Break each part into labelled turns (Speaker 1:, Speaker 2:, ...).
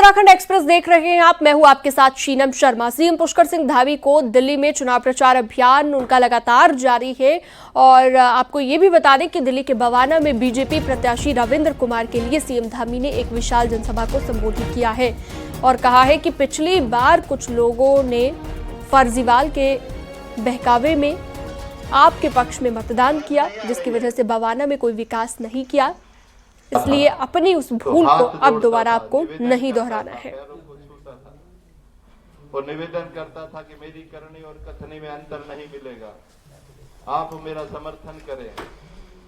Speaker 1: Uttarakhand express देख रहे हैं आप। मैं हूं आपके साथ शीनम शर्मा। सीएम पुष्कर सिंह धामी को दिल्ली में चुनाव प्रचार अभियान उनका लगातार जारी है और आपको ये भी बता दें कि दिल्ली के बवाना में बीजेपी प्रत्याशी रविंद्र कुमार के लिए सीएम धामी ने एक विशाल जनसभा को संबोधित किया है और कहा है कि पिछली बार कुछ लोगों ने फर्जीवाल के बहकावे में आपके पक्ष में मतदान किया, जिसकी वजह से बवाना में कोई विकास नहीं किया, इसलिए अपनी उस भूल को अब दोबारा आपको नहीं दोहराना है।
Speaker 2: और निवेदन करता था कि मेरी करनी और कथनी में अंतर नहीं मिलेगा, आप मेरा समर्थन करें।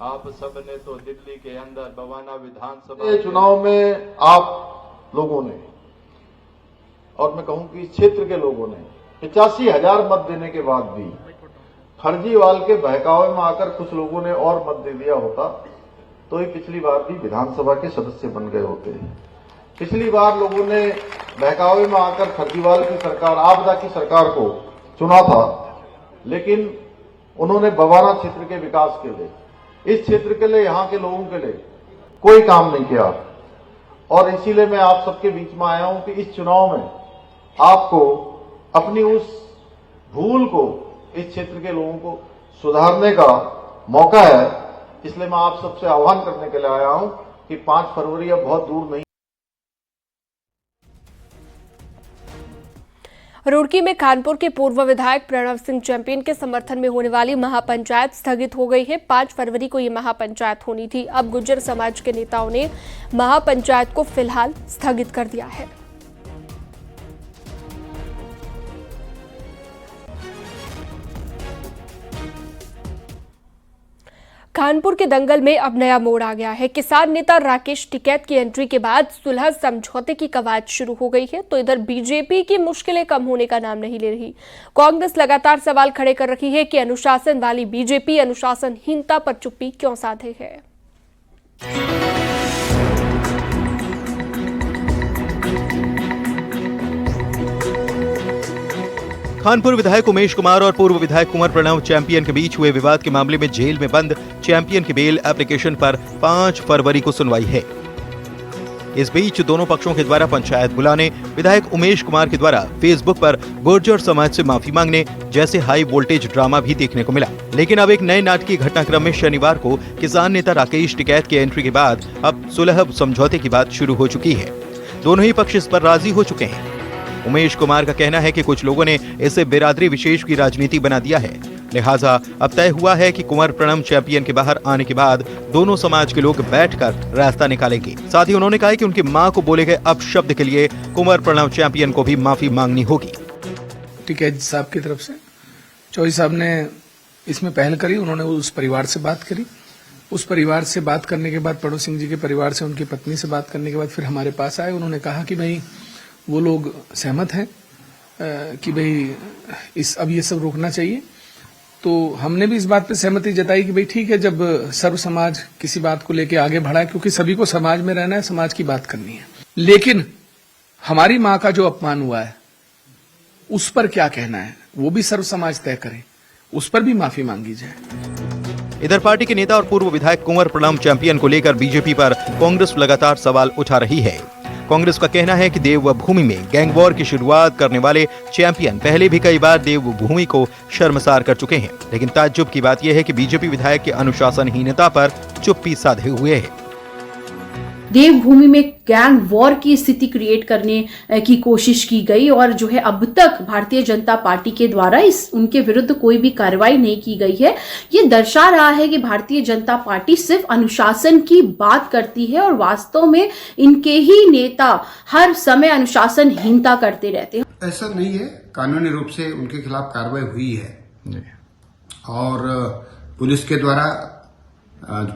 Speaker 2: आप सबने तो दिल्ली के अंदर बवाना विधानसभा
Speaker 3: चुनाव में आप लोगों ने, और मैं कहूं कि इस क्षेत्र के लोगों ने 85,000 मत देने के बाद भी फर्जीवाल के बहकावे में आकर कुछ लोगों ने और मत दे दिया होता तो ही पिछली बार भी विधानसभा के सदस्य बन गए होते हैं। पिछली बार लोगों ने बहकावे में आकर फर्जीवाल की सरकार, आपदा की सरकार को चुना था, लेकिन उन्होंने बवाना क्षेत्र के विकास के लिए, इस क्षेत्र के लिए, यहां के लोगों के लिए कोई काम नहीं किया। और इसीलिए मैं आप सबके बीच में आया हूं कि इस चुनाव में आपको अपनी उस भूल को, इस क्षेत्र के लोगों को सुधारने का मौका है। इसलिए मैं आप सबसे आह्वान करने के लिए आया हूं कि 5 फरवरी अब बहुत दूर नहीं।
Speaker 1: रुड़की में कानपुर के पूर्व विधायक प्रणव सिंह चैंपियन के समर्थन में होने वाली महापंचायत स्थगित हो गई है। 5 फरवरी को ये महापंचायत होनी थी। अब गुर्जर समाज के नेताओं ने महापंचायत को फिलहाल स्थगित कर दिया है। कानपुर के दंगल में अब नया मोड़ आ गया है। किसान नेता राकेश टिकैत की एंट्री के बाद सुलह समझौते की कवायद शुरू हो गई है, तो इधर बीजेपी की मुश्किलें कम होने का नाम नहीं ले रही। कांग्रेस लगातार सवाल खड़े कर रही है कि अनुशासन वाली बीजेपी अनुशासनहीनता पर चुप्पी क्यों साधे है।
Speaker 4: कानपुर विधायक उमेश कुमार और पूर्व विधायक कुंवर प्रणव चैंपियन के बीच हुए विवाद के मामले में जेल में बंद चैंपियन की बेल एप्लीकेशन पर 5 फरवरी को सुनवाई है। इस बीच दोनों पक्षों के द्वारा पंचायत बुलाने, विधायक उमेश कुमार के द्वारा फेसबुक पर गुर्जर समाज से माफी मांगने जैसे हाई वोल्टेज ड्रामा भी देखने को मिला। लेकिन अब एक नए नाटकीय घटनाक्रम में शनिवार को किसान नेता राकेश टिकैत की एंट्री के बाद अब सुलह समझौते की बात शुरू हो चुकी है। दोनों ही पक्ष इस पर राजी हो चुके हैं। उमेश कुमार का कहना है कि कुछ लोगों ने इसे बिरादरी विशेष की राजनीति बना दिया है, लिहाजा अब तय हुआ है कि कुंवर प्रणव चैंपियन के बाहर आने के बाद दोनों समाज के लोग बैठकर रास्ता निकालेंगे। साथ ही उन्होंने कहा कि उनकी मां को बोले गए अपशब्द के लिए कुंवर प्रणव चैंपियन को भी माफी मांगनी होगी।
Speaker 5: टिकैत साहब की तरफ से चौधरी साहब ने इसमें पहल करी, उन्होंने उस परिवार से बात करी। उस परिवार से बात करने के बाद, प्रणव सिंह जी के परिवार से, उनकी पत्नी से बात करने के बाद फिर हमारे पास आए। उन्होंने कहा कि भाई वो लोग सहमत हैं कि भाई अब ये सब रोकना चाहिए। तो हमने भी इस बात पे सहमति जताई कि भाई ठीक है, जब सर्व समाज किसी बात को लेके आगे बढ़ा है, क्योंकि सभी को समाज में रहना है, समाज की बात करनी है। लेकिन हमारी मां का जो अपमान हुआ है उस पर क्या कहना है वो भी सर्व समाज तय करे, उस पर भी माफी मांगी जाए।
Speaker 4: इधर पार्टी के नेता और पूर्व विधायक कुंवर प्रणव चैंपियन को लेकर बीजेपी पर कांग्रेस लगातार सवाल उठा रही है। कांग्रेस का कहना है कि देवभूमि में गैंग वॉर की शुरुआत करने वाले चैंपियन पहले भी कई बार देवभूमि को शर्मसार कर चुके हैं, लेकिन ताज्जुब की बात यह है कि बीजेपी विधायक के अनुशासनहीनता पर चुप्पी साधे हुए है।
Speaker 6: देवभूमि में गैंग वॉर की स्थिति क्रिएट करने की कोशिश की गई और जो है अब तक भारतीय जनता पार्टी के द्वारा उनके विरुद्ध कोई भी कार्रवाई नहीं की गई है। ये दर्शा रहा है कि भारतीय जनता पार्टी सिर्फ अनुशासन की बात करती है और वास्तव में इनके ही नेता हर समय अनुशासनहीनता करते रहते हैं।
Speaker 7: ऐसा नहीं है, कानूनी रूप से उनके खिलाफ कार्रवाई हुई है और पुलिस के द्वारा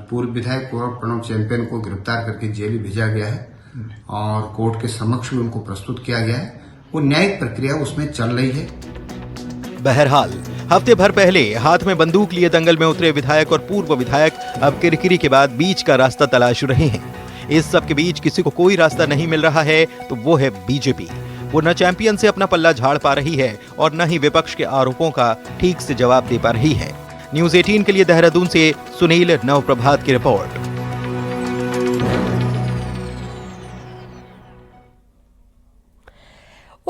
Speaker 7: पूर्व विधायक कुंवर प्रणव चैंपियन को गिरफ्तार करके जेल भेजा गया है और कोर्ट के समक्ष भी उनको प्रस्तुत किया गया है। वो न्यायिक प्रक्रिया उसमें चल रही है।
Speaker 4: बहरहाल हफ्ते भर पहले हाथ में बंदूक लिए दंगल में उतरे विधायक और पूर्व विधायक अब किरकिरी के बाद बीच का रास्ता तलाश रहे हैं। इस सब के बीच किसी को कोई रास्ता नहीं मिल रहा है तो वो है बीजेपी। वो न चैंपियन से अपना पल्ला झाड़ पा रही है और न ही विपक्ष के आरोपों का ठीक से जवाब दे पा रही है। न्यूज़ 18 के लिए देहरादून से सुनील नवप्रभात की रिपोर्ट।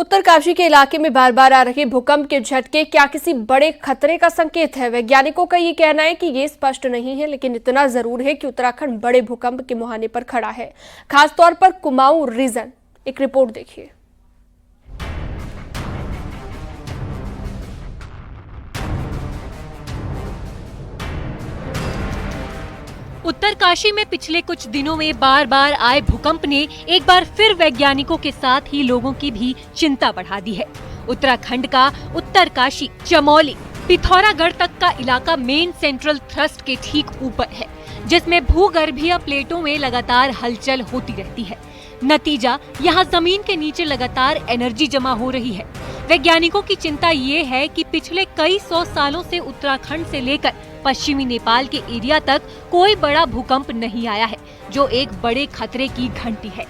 Speaker 1: उत्तरकाशी के इलाके में बार बार आ रहे भूकंप के झटके क्या किसी बड़े खतरे का संकेत है? वैज्ञानिकों का ये कहना है कि ये स्पष्ट नहीं है, लेकिन इतना जरूर है कि उत्तराखंड बड़े भूकंप के मुहाने पर खड़ा है, खासतौर पर कुमाऊं रीजन। एक रिपोर्ट देखिए।
Speaker 8: उत्तरकाशी में पिछले कुछ दिनों में बार बार आए भूकंप ने एक बार फिर वैज्ञानिकों के साथ ही लोगों की भी चिंता बढ़ा दी है। उत्तराखंड का उत्तरकाशी, चमोली, पिथौरागढ़ तक का इलाका मेन सेंट्रल थ्रस्ट के ठीक ऊपर है, जिसमें भूगर्भीय प्लेटों में लगातार हलचल होती रहती है। नतीजा, यहाँ जमीन के नीचे लगातार एनर्जी जमा हो रही है। वैज्ञानिकों की चिंता ये है कि पिछले कई 100 सालों से उत्तराखंड से लेकर पश्चिमी नेपाल के एरिया तक कोई बड़ा भूकंप नहीं आया है, जो एक बड़े खतरे की घंटी है।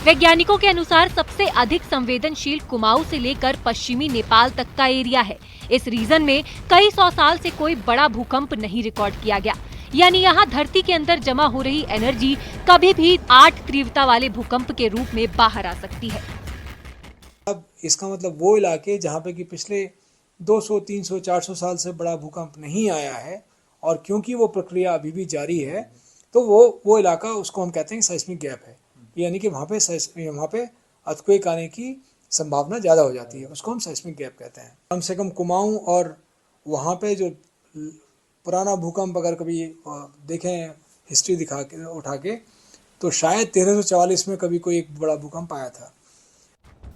Speaker 8: वैज्ञानिकों के अनुसार सबसे अधिक संवेदनशील कुमाऊं से लेकर पश्चिमी नेपाल तक का एरिया है। इस रीजन में कई 100 साल से कोई बड़ा भूकंप नहीं रिकॉर्ड किया गया, यानी यहाँ धरती के अंदर जमा हो रही एनर्जी कभी भी 8 तीव्रता वाले भूकंप के रूप में बाहर आ सकती है।
Speaker 9: अब इसका मतलब वो इलाके जहाँ पे कि पिछले 200, 300, 400 साल से बड़ा भूकंप नहीं आया है, और क्योंकि वो प्रक्रिया अभी भी जारी है, तो वो इलाका, उसको हम कहते हैं साइस्मिक गैप है, यानी कि वहाँ पे अर्थक्वेक आने की संभावना ज़्यादा हो जाती है, उसको हम साइस्मिक गैप कहते हैं। कम से कम कुमाऊं और वहाँ पे जो पुराना भूकंप अगर कभी देखें हिस्ट्री उठा के, तो शायद 1344 में कभी कोई एक बड़ा भूकंप आया था।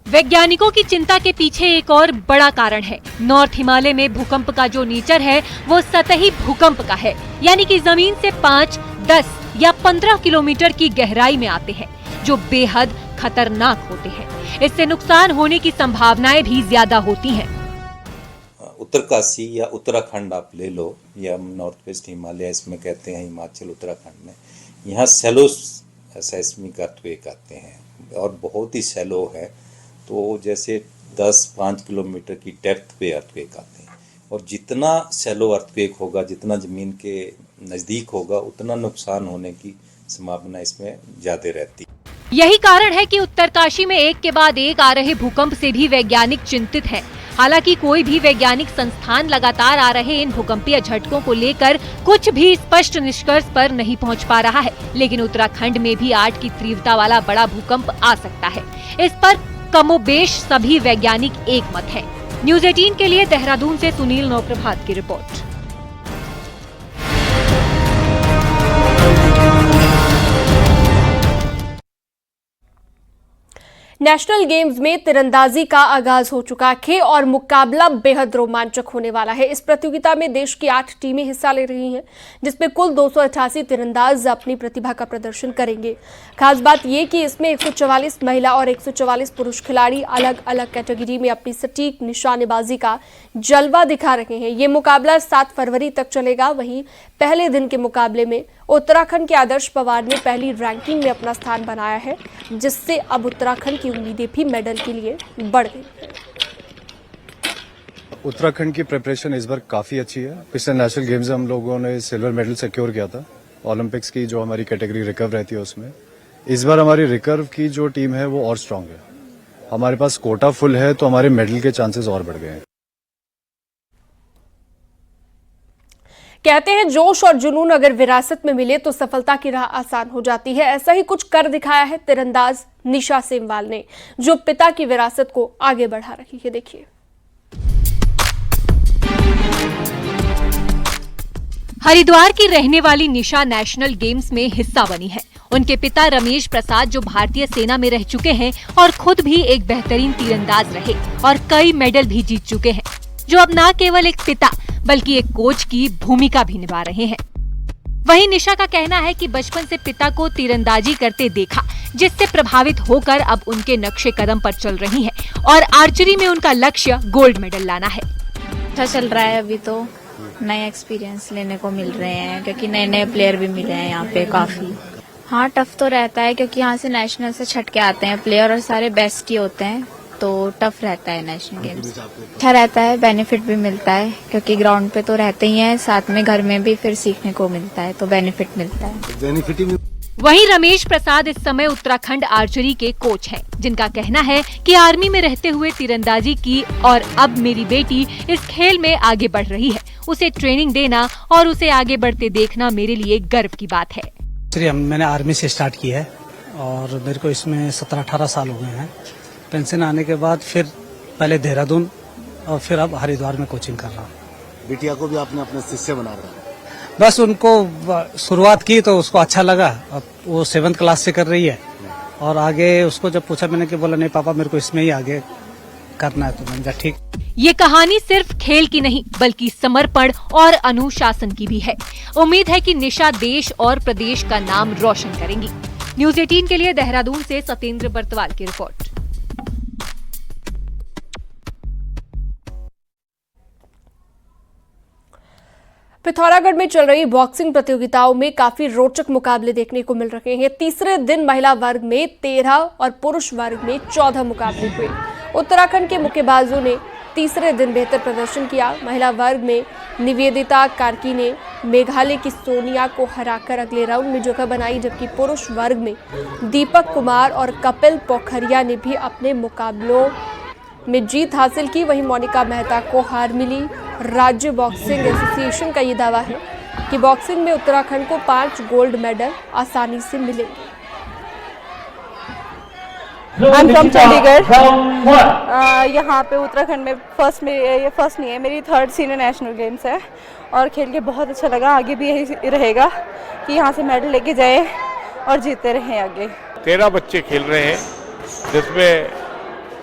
Speaker 8: वैज्ञानिकों की चिंता के पीछे एक और बड़ा कारण है। नॉर्थ हिमालय में भूकंप का जो नेचर है वो सतही भूकंप का है, यानी कि जमीन से 5, 10 या 15 किलोमीटर की गहराई में आते हैं, जो बेहद खतरनाक होते हैं। इससे नुकसान होने की संभावनाएं भी ज्यादा होती हैं।
Speaker 10: उत्तरकाशी या उत्तराखंड आप ले लो, या नॉर्थ वेस्ट हिमालय इसमें कहते हैं, हिमाचल उत्तराखंड में, यहाँ सैलो सेस्मिक अर्थक्वेक आते हैं और बहुत ही सैलो है। तो जैसे 10-5 किलोमीटर की डेप्थ पे अर्थक्वेक आते हैं, और जितना सैलो अर्थक्वेक होगा, जितना जमीन के नजदीक होगा, उतना नुकसान होने की संभावना इसमें ज्यादा रहती है।
Speaker 8: यही कारण है कि उत्तरकाशी में एक के बाद एक आ रहे भूकंप से भी वैज्ञानिक चिंतित हैं। हालांकि कोई भी वैज्ञानिक संस्थान लगातार आ रहे इन भूकंपीय झटकों को लेकर कुछ भी स्पष्ट निष्कर्ष पर नहीं पहुंच पा रहा है, लेकिन उत्तराखंड में भी 8 की तीव्रता वाला बड़ा भूकंप आ सकता है। इस पर कमोबेश सभी वैज्ञानिक एक मत हैं। न्यूज़ 18 के लिए देहरादून से सुनील नौप्रभात की रिपोर्ट।
Speaker 1: नेशनल गेम्स में तीरंदाजी का आगाज हो चुका है और मुकाबला बेहद रोमांचक होने वाला है। इस प्रतियोगिता में देश की 8 टीमें हिस्सा ले रही हैं, जिसमें कुल 288 तीरंदाज अपनी प्रतिभा का प्रदर्शन करेंगे। खास बात यह कि इसमें 144 महिला और 144 पुरुष खिलाड़ी अलग अलग कैटेगरी में अपनी सटीक निशानेबाजी का जलवा दिखा रहे हैं। ये मुकाबला 7 फरवरी तक चलेगा। वहीं पहले दिन के मुकाबले में उत्तराखंड के आदर्श पवार ने पहली रैंकिंग में अपना स्थान बनाया है, जिससे अब उत्तराखंड की उम्मीदें भी मेडल के लिए बढ़ गई हैं।
Speaker 11: उत्तराखंड की प्रिपरेशन इस बार काफी अच्छी है। पिछले नेशनल गेम्स में हम लोगों ने सिल्वर मेडल सिक्योर किया था, ओलंपिक्स की जो हमारी कैटेगरी रिकर्व रहती है उसमें। इस बार हमारी रिकर्व की जो टीम है वो और स्ट्रांग है। हमारे पास कोटा फुल है, तो हमारे मेडल के चांसेस और बढ़ गए हैं।
Speaker 1: कहते हैं जोश और जुनून अगर विरासत में मिले तो सफलता की राह आसान हो जाती है। ऐसा ही कुछ कर दिखाया है तीरंदाज निशा सेमवाल ने, जो पिता की विरासत को आगे बढ़ा रही है। देखिए।
Speaker 8: हरिद्वार की रहने वाली निशा नेशनल गेम्स में हिस्सा बनी है। उनके पिता रमेश प्रसाद, जो भारतीय सेना में रह चुके हैं और खुद भी एक बेहतरीन तीरंदाज रहे और कई मेडल भी जीत चुके हैं, जो अब न केवल एक पिता बल्कि एक कोच की भूमिका भी निभा रहे हैं। वहीं निशा का कहना है कि बचपन से पिता को तीरंदाजी करते देखा, जिससे प्रभावित होकर अब उनके नक्शे कदम पर चल रही हैं और आर्चरी में उनका लक्ष्य गोल्ड मेडल लाना है।
Speaker 12: अच्छा चल रहा है, अभी तो नए एक्सपीरियंस लेने को मिल रहे हैं, क्योंकि नए नए प्लेयर भी मिले हैं यहाँ पे काफी। हाँ, टफ तो रहता है, क्योंकि यहाँ से नेशनल से छट के आते हैं प्लेयर और सारे बेस्ट ही होते हैं, तो टफ रहता है नेशनल गेम्स। अच्छा रहता है, बेनिफिट भी मिलता है, क्योंकि ग्राउंड पे तो रहते ही हैं, साथ में घर में भी फिर सीखने को मिलता है, तो बेनिफिट मिलता है।
Speaker 8: वहीं रमेश प्रसाद इस समय उत्तराखंड आर्चरी के कोच हैं, जिनका कहना है कि आर्मी में रहते हुए तीरंदाजी की और अब मेरी बेटी इस खेल में आगे बढ़ रही है। उसे ट्रेनिंग देना और उसे आगे बढ़ते देखना मेरे लिए गर्व की बात है।
Speaker 13: मैंने आर्मी से स्टार्ट की है और मेरे को इसमें 17-18 साल हो गए हैं। पेंशन आने के बाद फिर पहले देहरादून और फिर अब हरिद्वार में कोचिंग कर रहा हूँ।
Speaker 14: बिटिया को भी आपने अपने शिष्य बना रहा है?
Speaker 13: बस उनको शुरुआत की तो उसको अच्छा लगा। अब वो 7th क्लास से कर रही है और आगे उसको जब पूछा मैंने कि बोला नहीं पापा मेरे को इसमें ही आगे करना है, तो मैंने कहा ठीक।
Speaker 8: ये कहानी सिर्फ खेल की नहीं बल्कि समर्पण और अनुशासन की भी है। उम्मीद है कि निशा देश और प्रदेश का नाम रोशन करेंगी। न्यूज़ 18 के लिए देहरादून से सत्येंद्र बर्तवाल की रिपोर्ट।
Speaker 1: पिथौरागढ़ में चल रही बॉक्सिंग प्रतियोगिताओं में काफी रोचक मुकाबले देखने को मिल रहे हैं। तीसरे दिन महिला वर्ग में 13 और पुरुष वर्ग में 14 मुकाबले हुए। उत्तराखंड के मुक्केबाजों ने तीसरे दिन बेहतर प्रदर्शन किया। महिला वर्ग में निवेदिता कार्की ने मेघालय की सोनिया को हराकर अगले राउंड में जगह बनाई, जबकि पुरुष वर्ग में दीपक कुमार और कपिल पोखरिया ने भी अपने मुकाबलों में जीत हासिल की। वहीं मोनिका मेहता को हार मिली। राज्य बॉक्सिंग एसोसिएशन का ये दावा है कि बॉक्सिंग में उत्तराखंड को 5 गोल्ड मेडल आसानी से मिलेंगे।
Speaker 15: I'm from Chandigarh. यहाँ पे उत्तराखंड में फर्स्ट नहीं है, मेरी 3rd सीनियर नेशनल गेम्स है और खेल के बहुत अच्छा लगा। आगे भी यही रहेगा कि यहाँ से मेडल लेके जाए और जीतते रहें आगे।
Speaker 16: 13 बच्चे खेल रहे हैं, जिसमें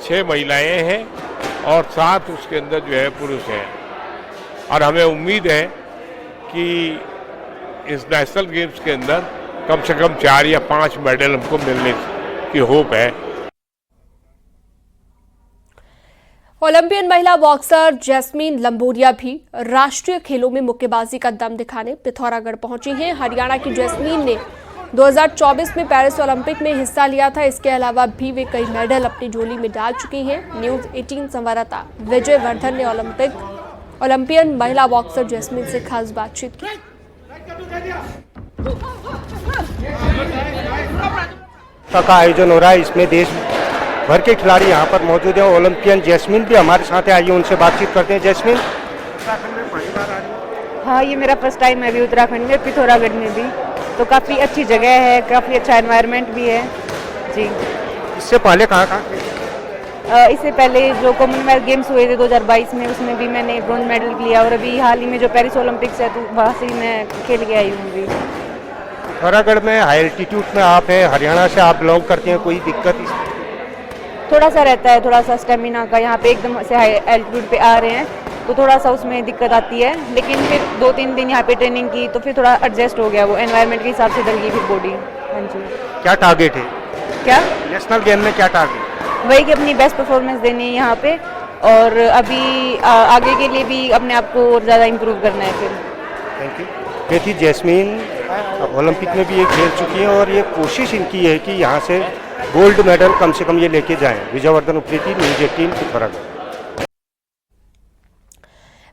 Speaker 16: 6 महिलाएं हैं और 7 उसके अंदर जो है पुरुष हैं। और हमें उम्मीद है कि इस नेशनल गेम्स के अंदर कम से कम 4 या 5 मेडल हमको मिलने की होप है।
Speaker 1: ओलंपियन महिला बॉक्सर जैस्मीन लंबोरिया भी राष्ट्रीय खेलों में मुक्केबाजी का दम दिखाने पिथौरागढ़ पहुंची हैं। हरियाणा की जैस्मीन ने 2024 में पेरिस ओलंपिक में हिस्सा लिया था। इसके अलावा भी वे कई मेडल अपनी झोली में डाल चुकी हैं। न्यूज़ 18 संवाददाता विजय वर्धन ने ओलंपियन महिला बॉक्सर जैस्मीन से खास बातचीत की।
Speaker 17: का आयोजन हो रहा है, इसमें देश भर के खिलाड़ी यहाँ पर मौजूद हैं। ओलंपियन जैस्मीन भी हमारे साथ आई है, उनसे बातचीत करते हैं। जैस्मीन, उत्तराखंड में पहली बार आ रही है?
Speaker 15: हाँ, ये मेरा फर्स्ट टाइम है अभी उत्तराखंड में, पिथौरागढ़ में भी। तो काफ़ी अच्छी जगह है, काफ़ी अच्छा एनवायरनमेंट भी है जी।
Speaker 17: इससे पहले कहाँ?
Speaker 15: इससे पहले जो कॉमनवेल्थ गेम्स हुए थे 2022 में, उसमें भी मैंने ब्रॉन्ज मेडल लिया और अभी हाल ही में जो पेरिस ओलंपिक्स है तो वहाँ से ही मैं खेल के आई हूँ भी।
Speaker 17: पिथौरागढ़ में हाई एल्टीट्यूड में आप हैं, हरियाणा से आप बिलोंग करते हैं, कोई दिक्कत?
Speaker 15: थोड़ा सा रहता है, थोड़ा सा स्टेमिना का। यहाँ पे एकदम से हाई एल्टीट्यूड पे आ रहे हैं तो थोड़ा सा उसमें दिक्कत आती है, लेकिन फिर 2-3 दिन यहाँ पे ट्रेनिंग की तो फिर थोड़ा एडजस्ट हो गया, वो एनवायरनमेंट के हिसाब से ढल गई फिर बॉडी। हाँ जी। क्या टारगेट है? क्या नेशनल गेम में क्या टारगेट? वही कि अपनी बेस्ट परफॉर्मेंस देनी है यहाँ पे और अभी आगे के लिए भी अपने आप को और ज़्यादा इम्प्रूव करना है फिर।
Speaker 17: Thank you. बेटी जैस्मीन ओलंपिक में भी ये खेल चुकी हैं और ये कोशिश इनकी है कि यहाँ से गोल्ड मेडल कम से कम ये लेके जाएं। विजयवर्धन उप्रेती, न्यूज़ 18 पिथौरागढ़।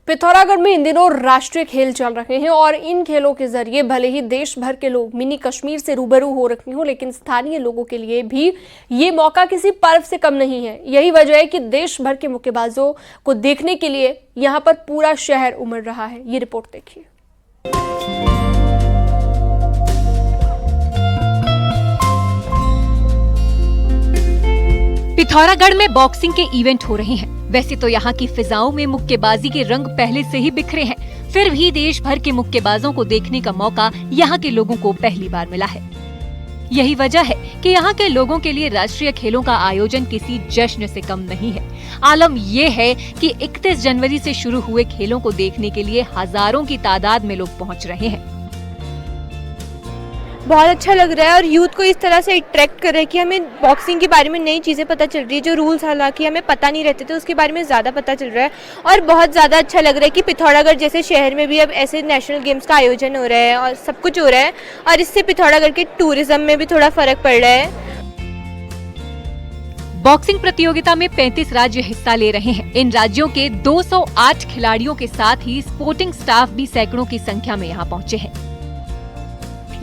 Speaker 1: पिथौरागढ़ में इन दिनों राष्ट्रीय खेल चल रहे हैं और इन खेलों के जरिए भले ही देश भर के लोग मिनी कश्मीर से रूबरू हो रहे हों, लेकिन स्थानीय लोगों के लिए भी ये मौका किसी पर्व से कम नहीं है। यही वजह है कि देश भर के मुक्केबाजों को देखने के लिए यहाँ पर पूरा शहर उमड़ रहा है। ये रिपोर्ट देखिए।
Speaker 8: पिथौरागढ़ में बॉक्सिंग के इवेंट हो रहे हैं। वैसे तो यहाँ की फिजाओं में मुक्केबाजी के रंग पहले से ही बिखरे हैं, फिर भी देश भर के मुक्केबाजों को देखने का मौका यहाँ के लोगों को पहली बार मिला है। यही वजह है कि यहाँ के लोगों के लिए राष्ट्रीय खेलों का आयोजन किसी जश्न से कम नहीं है। आलम ये है कि 31 जनवरी से शुरू हुए खेलों को देखने के लिए हजारों की तादाद में लोग पहुँच रहे हैं।
Speaker 15: बहुत अच्छा लग रहा है और यूथ को इस तरह से अट्रैक्ट कर रहा है कि हमें बॉक्सिंग के बारे में नई चीज़ें पता चल रही है, जो रूल्स हालांकि हमें पता नहीं रहते थे उसके बारे में ज़्यादा पता चल रहा है। और बहुत ज़्यादा अच्छा लग रहा है कि पिथौरागढ़ जैसे शहर में भी अब ऐसे नेशनल गेम्स का आयोजन हो रहा है और सब कुछ हो रहा है और इससे पिथौरागढ़ के टूरिज्म में भी थोड़ा फर्क पड़ रहा है।
Speaker 8: बॉक्सिंग प्रतियोगिता में 35 राज्य हिस्सा ले रहे हैं। इन राज्यों के 208 खिलाड़ियों के साथ ही स्पोर्टिंग स्टाफ भी सैकड़ों की संख्या में यहाँ पहुँचे हैं।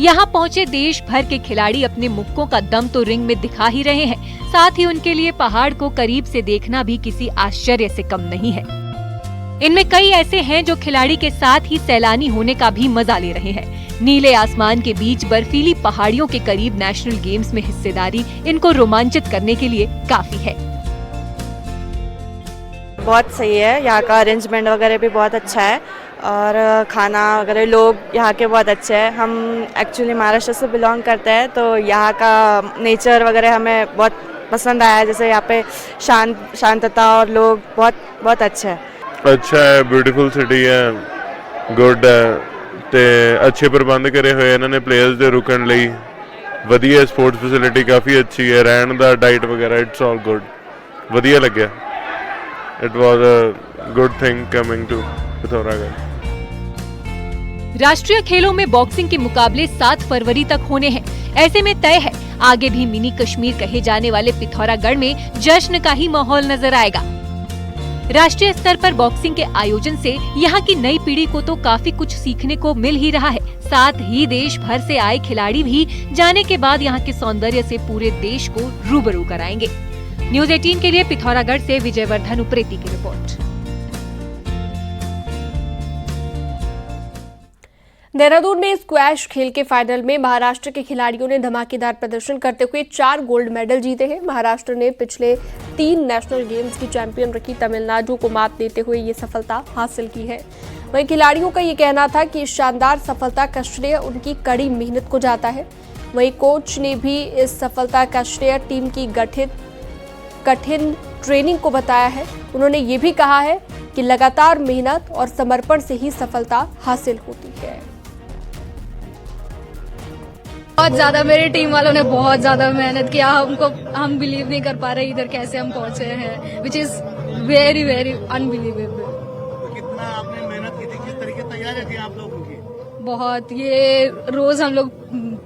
Speaker 8: यहाँ पहुँचे देश भर के खिलाड़ी अपने मुक्कों का दम तो रिंग में दिखा ही रहे हैं, साथ ही उनके लिए पहाड़ को करीब से देखना भी किसी आश्चर्य से कम नहीं है। इनमें कई ऐसे हैं जो खिलाड़ी के साथ ही सैलानी होने का भी मजा ले रहे हैं। नीले आसमान के बीच बर्फीली पहाड़ियों के करीब नेशनल गेम्स में हिस्सेदारी इनको रोमांचित करने के लिए काफी है।
Speaker 15: बहुत सही है, यहाँ का अरेंजमेंट वगैरह भी बहुत अच्छा है और खाना वगैरह लोग यहाँ के बहुत अच्छे हैं। हम एक्चुअली महाराष्ट्र से बिलोंग करते हैं तो यहाँ का नेचर वगैरह हमें बहुत पसंद आया है। जैसे यहाँ पे शांतता और लोग बहुत अच्छे हैं।
Speaker 18: अच्छा है, ब्यूटीफुल सिटी है, गुड है ਤੇ अच्छे प्रबंध करे हुए इन्होंने प्लेयर्स ਦੇ ਰੁਕਣ ਲਈ। ਵਧੀਆ स्पोर्ट्स फैसिलिटी काफ़ी अच्छी है, रहने ਦਾ डाइट वगैरह इट्स ऑल गुड, ਵਧੀਆ ਲੱਗਿਆ। It was a good thing coming to Pithoragarh.
Speaker 8: राष्ट्रीय खेलों में बॉक्सिंग के मुकाबले 7 फरवरी तक होने हैं। ऐसे में तय है आगे भी मिनी कश्मीर कहे जाने वाले पिथौरागढ़ में जश्न का ही माहौल नजर आएगा। राष्ट्रीय स्तर पर बॉक्सिंग के आयोजन से यहाँ की नई पीढ़ी को तो काफी कुछ सीखने को मिल ही रहा है, साथ ही देश भर से आए खिलाड़ी भी जाने के बाद यहाँ के सौंदर्य से पूरे देश को रूबरू कराएंगे। न्यूज़ 18 के लिए पिथौरागढ़ से विजयवर्धन उप्रेती की रिपोर्ट।
Speaker 1: देहरादून में स्क्वैश खेल के फाइनल में महाराष्ट्र के खिलाड़ियों ने धमाकेदार प्रदर्शन करते हुए 4 गोल्ड मेडल जीते हैं। महाराष्ट्र ने पिछले 3 नेशनल गेम्स की चैंपियन रखी तमिलनाडु को मात देते हुए ये सफलता हासिल की है। वहीं खिलाड़ियों का ये कहना था कि इस शानदार सफलता का श्रेय उनकी कड़ी मेहनत को जाता है। वहीं कोच ने भी इस सफलता का श्रेय टीम की कठिन ट्रेनिंग को बताया है। उन्होंने ये भी कहा है कि लगातार मेहनत और समर्पण से ही सफलता हासिल होती है।
Speaker 19: बहुत ज्यादा मेरी टीम वालों ने बहुत ज्यादा मेहनत किया। हम बिलीव नहीं कर पा रहे इधर कैसे हम पहुंचे हैं, which is very very unbelievable.
Speaker 14: कितना आपने मेहनत की थी, किस तरीके तैयारी की आप लोगों की?
Speaker 19: बहुत, ये रोज हम लोग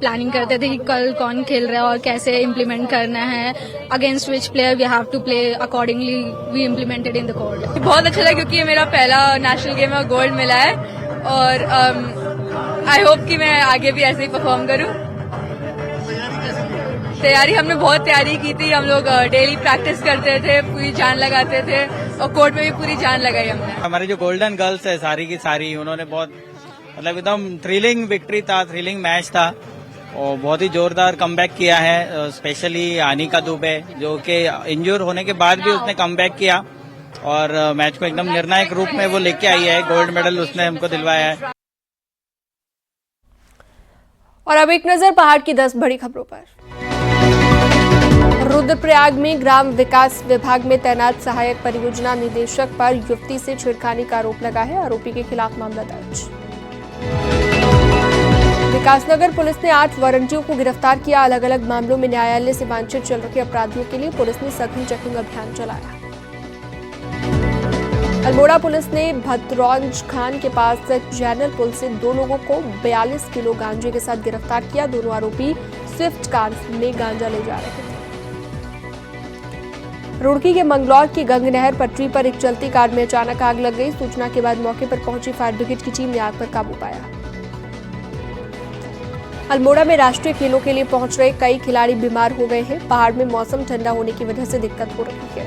Speaker 19: प्लानिंग करते थे कि कल कौन खेल रहा है और कैसे इम्प्लीमेंट करना है, against which player we have to play accordingly we implemented in the court.
Speaker 20: बहुत अच्छा लगा क्योंकि ये मेरा पहला नेशनल गेम में गोल्ड मिला है और आई होप कि मैं आगे भी ऐसे ही परफॉर्म करूं। तैयारी हमने बहुत तैयारी की थी, हम लोग डेली प्रैक्टिस करते थे, पूरी जान लगाते थे और कोर्ट में भी पूरी जान लगाई हमने।
Speaker 21: हमारी जो गोल्डन गर्ल्स है सारी की सारी, उन्होंने बहुत मतलब एकदम थ्रिलिंग विक्ट्री था, थ्रिलिंग मैच था और बहुत ही जोरदार कमबैक किया है। स्पेशली अनिका दुबे जो कि इंजूर होने के बाद भी उसने कमबैक किया और मैच को एकदम निर्णायक रूप में वो लेके आई है। गोल्ड मेडल उसने हमको दिलवाया है।
Speaker 1: और अब एक नजर पहाड़ की 10 बड़ी खबरों पर। रुद्रप्रयाग में ग्राम विकास विभाग में तैनात सहायक परियोजना निदेशक पर युवती से छेड़खानी का आरोप लगा है। आरोपी के खिलाफ मामला दर्ज। विकासनगर पुलिस ने 8 वारंटियों को गिरफ्तार किया। अलग अलग मामलों में न्यायालय से वांछित चल रहे अपराधियों के लिए पुलिस ने सघन चेकिंग अभियान चलाया। अल्मोड़ा पुलिस ने भद्रौंज खान के पास जैनल पुल से 2 लोगों को 42 किलो गांजे के साथ गिरफ्तार किया। दोनों आरोपी स्विफ्ट कार में गांजा ले जा रहे थे। रुड़की के मंगलौर की गंग नहर पटरी पर एक चलती कार में अचानक आग लग गई। सूचना के बाद मौके पर पहुंची फायर ब्रिगेड की टीम ने आग पर काबू पाया। अल्मोड़ा में राष्ट्रीय खेलों के लिए पहुंच रहे कई खिलाड़ी बीमार हो गए हैं। पहाड़ में मौसम ठंडा होने की वजह से दिक्कत हो रही है।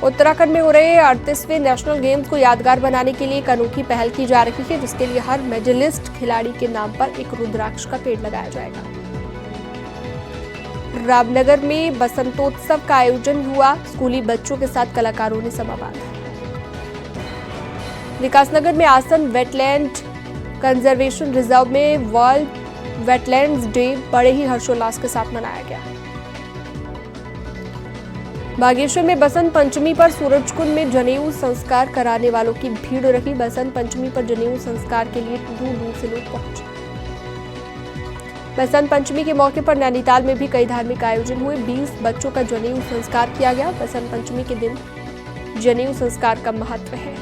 Speaker 1: उत्तराखंड में हो रहे 38वें नेशनल गेम्स को यादगार बनाने के लिए एक अनोखी पहल की जा रही है, जिसके लिए हर मेडलिस्ट खिलाड़ी के नाम पर एक रुद्राक्ष का पेड़ लगाया जाएगा। रामनगर में बसंतोत्सव का आयोजन हुआ। स्कूली बच्चों के साथ कलाकारों ने समा बांधा। विकासनगर में आसन वेटलैंड कंजर्वेशन रिजर्व में वर्ल्ड वेटलैंड्स डे बड़े ही हर्षोल्लास के साथ मनाया गया। बागेश्वर में बसंत पंचमी पर सूरजकुंड में जनेऊ संस्कार कराने वालों की भीड़ रही। बसंत पंचमी पर जनेऊ संस्कार के लिए दूर दूर से लोग पहुंचे। बसंत पंचमी के मौके पर नैनीताल में भी कई धार्मिक आयोजन हुए। 20 बच्चों का जनेऊ संस्कार किया गया। बसंत पंचमी के दिन जनेऊ संस्कार का महत्व है।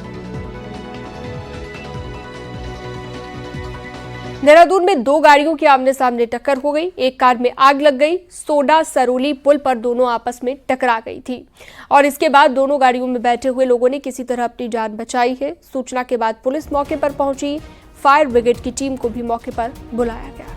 Speaker 1: देहरादून में 2 गाड़ियों की आमने सामने टक्कर हो गई। एक कार में आग लग गई। सोडा सरोली पुल पर दोनों आपस में टकरा गई थी और इसके बाद दोनों गाड़ियों में बैठे हुए लोगों ने किसी तरह अपनी जान बचाई है। सूचना के बाद पुलिस मौके पर पहुंची। फायर ब्रिगेड की टीम को भी मौके पर बुलाया गया।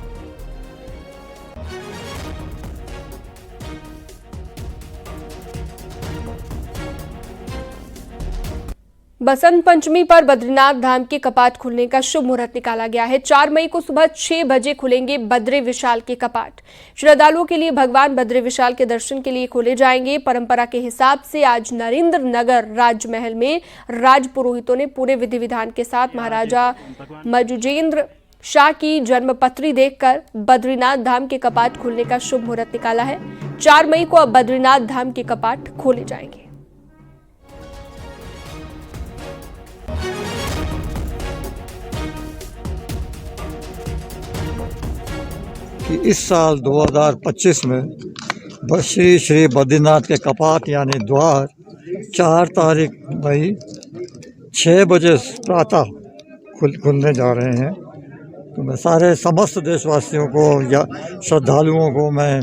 Speaker 1: बसंत पंचमी पर बद्रीनाथ धाम के कपाट खुलने का शुभ मुहूर्त निकाला गया है। 4 मई को सुबह 6 बजे खुलेंगे बद्री विशाल के कपाट। श्रद्धालुओं के लिए भगवान बद्री विशाल के दर्शन के लिए खोले जाएंगे। परंपरा के हिसाब से आज नरेंद्र नगर राजमहल में राज पुरोहितों ने पूरे विधि विधान के साथ महाराजा मजुजेंद्र शाह की जन्मपत्री देखकर बद्रीनाथ धाम के कपाट खुलने का शुभ मुहूर्त निकाला है। 4 मई को अब बद्रीनाथ धाम के कपाट खोले जाएंगे।
Speaker 2: कि इस साल 2025 में श्री बद्रीनाथ के कपाट यानी द्वार 4 तारीख मई 6 बजे प्रातः खुलने जा रहे हैं। तो मैं सारे समस्त देशवासियों को या श्रद्धालुओं को मैं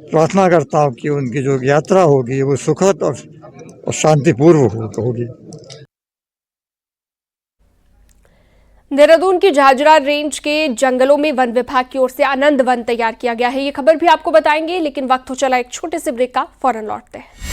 Speaker 2: प्रार्थना करता हूँ कि उनकी जो यात्रा होगी वो सुखद और शांतिपूर्वक होगी।
Speaker 1: देहरादून की झाझरा रेंज के जंगलों में वन विभाग की ओर से आनंद वन तैयार किया गया है। ये खबर भी आपको बताएंगे, लेकिन वक्त हो चला एक छोटे से ब्रेक का, फौरन लौटते हैं।